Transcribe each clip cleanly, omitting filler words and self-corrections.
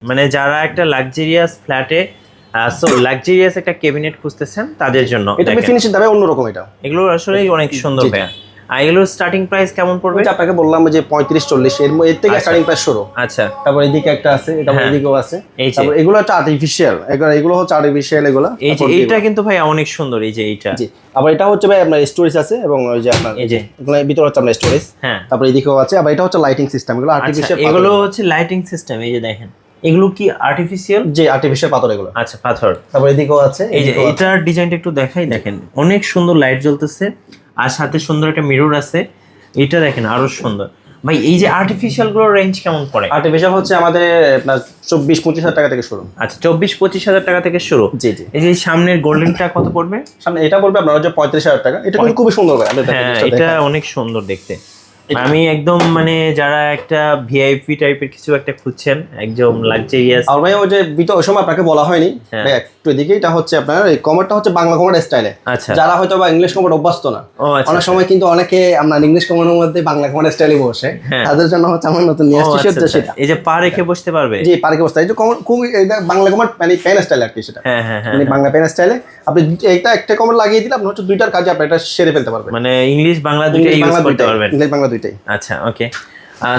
মানে যারা একটা লাক্সারিয়াস ফ্ল্যাটে লাক্সারিয়াস একটা ক্যাবিনেট খুঁজতেছেন তাদের জন্য এটা ফিনিশিং দামে অন্যরকম। এটা এগুলো আসলে অনেক সুন্দর ভাইয়া। আর এগুলোর স্টার্টিং প্রাইস কেমন পড়বে? আপনাকে বললাম যে 35-40 এর থেকে স্টার্টিং প্রাইস শুরু। আচ্ছা, তারপর এদিকে একটা আছে, তারপর এদিকেও আছে। তারপর এগুলো হচ্ছে আর্টিফিশিয়াল, এগুলো হচ্ছে আর্টিফিশিয়াল এগুলো। এই যে এইটা কিন্তু ভাই অনেক সুন্দর, এই যে এইটা। জি, আবার এটা হচ্ছে ভাই আপনার স্টোরেজ আছে এবং ওই যে আপনার এই যে এগুলো ভিতরে হচ্ছে আপনার স্টোরেজ। হ্যাঁ, তারপর এদিকেও আছে। আবার এটা হচ্ছে লাইটিং সিস্টেম, এগুলো আর্টিফিশিয়াল। এগুলো হচ্ছে লাইটিং সিস্টেম। এই যে দেখেন এগুলো কি আর্টিফিশিয়াল? যে আর্টিফিশিয়াল পাথর এগুলো। আচ্ছা, পাথর। তারপর এদিকেও আছে। এই যে এটার ডিজাইনটা একটু দেখাই, দেখেন অনেক সুন্দর লাইট জ্বলতেছে আর সাথে সুন্দর একটা মিরর আছে। এটা দেখেন আরো সুন্দর। ভাই এই যে আর্টিফিশিয়াল গুলোর রেঞ্জ কেমন পড়ে? আর্টিফিশিয়াল হচ্ছে আমাদের আপনার 24-25 হাজার টাকা থেকে শুরু। আচ্ছা, 24-25 হাজার টাকা থেকে শুরু। জি জি। এই যে সামনের গোল্ডেনটা কত পড়বে? সামনে এটা পড়বে আপনার হচ্ছে 35,000 টাকা। এটা কিন্তু খুবই সুন্দর ভাই। হ্যাঁ, এটা অনেক সুন্দর দেখতে। আমি একদম মানে যারা একটা ভিআইপি টাইপের কিছু একটা খুঁজছেন, একদম লাক্সারিয়াস। আর ভাই ওই যে ওই সময় আপনাকে বলা হয়নি ভাই, একটু এদিকে এটা হচ্ছে আপনার এই কমারটা হচ্ছে বাংলা কমার স্টাইলে। আচ্ছা, যারা হয়তো বা ইংলিশ কমার অভ্যস্ত না, অনেক সময় কিন্তু অনেকে আপনার ইংলিশ কমানোর মধ্যে বাংলা কমার স্টাইলে বসে, তাদের জন্য হচ্ছে আমার নতুন নিয়ে আসছে সেটা। এই যে পা রেখে বসতে পারবে। জি, পার্কে বসতে। এই যে খুবই বাংলা কমার মানে পেন স্টাইল আর কি সেটা। হ্যাঁ হ্যাঁ হ্যাঁ, মানে বাংলা পেন স্টাইলে আপনি এইটা একটা কমার লাগিয়ে দিলে আপনি হচ্ছে দুইটার কাজে আপনি এটা সেরে ফেলতে পারবেন। মানে ইংলিশ বাংলা দুইটাই ইউজ করতে পারবেন। ইংলিশ বাংলা দুইটাই। আচ্ছা, ওকে।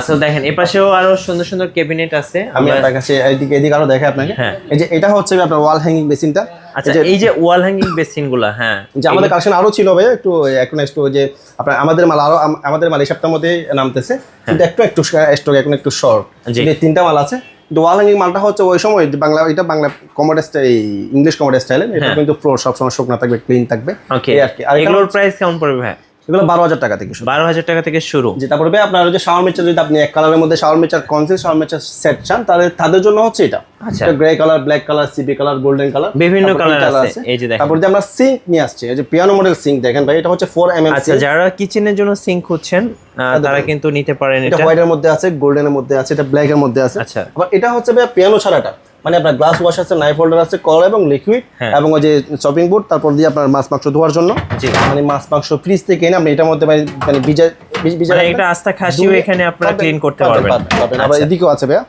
সো দেখেন এই পাশেও আরো সুন্দর সুন্দর ক্যাবিনেট আছে। আমি আপনার কাছে এদিকে আরো দেখাই আপনাকে। এই যে এটা হচ্ছে আপনার ওয়াল হ্যাঙ্গিং বেসিনটা। আচ্ছা, এই যে ওয়াল হ্যাঙ্গিং বেসিন গুলা, হ্যাঁ, যে আমাদের কালেকশন আরো ছিল ভাই, একটু এখন একটু যে আপনার আমাদের মাল এই সপ্তাহের মধ্যে নামতেছে, কিন্তু একটু স্টক এখন একটু শর্ট। যে তিনটা মাল আছে। ওয়াল হ্যাঙ্গিং মালটা হচ্ছে ওই সময় বাংলা, এটা Bangla commode style, English commode স্টাইলে। এটা কিন্তু ফ্লোর সবসময় শুকনো থাকবে, ক্লিন থাকবে। ওকে, আর এগুলোর প্রাইস কেমন পড়বে ভাই? এগুলো 12,000 টাকা থেকে শুরু। 12,000 টাকা থেকে শুরু। যে তারপরে ভাই আপনার যে শাওয়ার মেচার, যদি আপনি এক কালারের মধ্যে shower mixer concealed shower mixer set চান, তাদের জন্য হচ্ছে এটা। আচ্ছা, গ্রে কালার, ব্ল্যাক কালার, সিবি কালার, গোল্ডেন কালার, বিভিন্ন কালার আছে। এই যে দেখেন, তারপর যে আমরা সিঙ্ক নিয়ে আসছি, এই যে পিয়ানো মডেল সিঙ্ক দেখেন ভাই, এটা হচ্ছে 4 mm। আচ্ছা, যারা কিচেনের জন্য সিঙ্ক খুঁজছেন তারা কিন্তু নিতে পারেন। এটা হোয়াইটের মধ্যে আছে, গোল্ডেনের মধ্যে আছে, এটা ব্ল্যাকের মধ্যে আছে। আচ্ছা, আবার এটা হচ্ছে ভাই পিয়ানো ছাড়াটা, মানে আপনার গ্লাস ওয়াশ আছে, নাইফ হোল্ডার আছে, কল এবং লিকুইড, এবং ওই যে চপিং বোর্ড, তারপর দিয়ে আপনার মাছ মাংস ধোয়ার জন্য। মানে মাছ মাংস ফ্রিজ থেকে এনে আপনি এটার মধ্যে মানে ভিজা একটা আস্তা খাসিও এখানে আপনারা ক্লিন করতে পারবেন। আবার এদিকেও আছে ভাইয়া,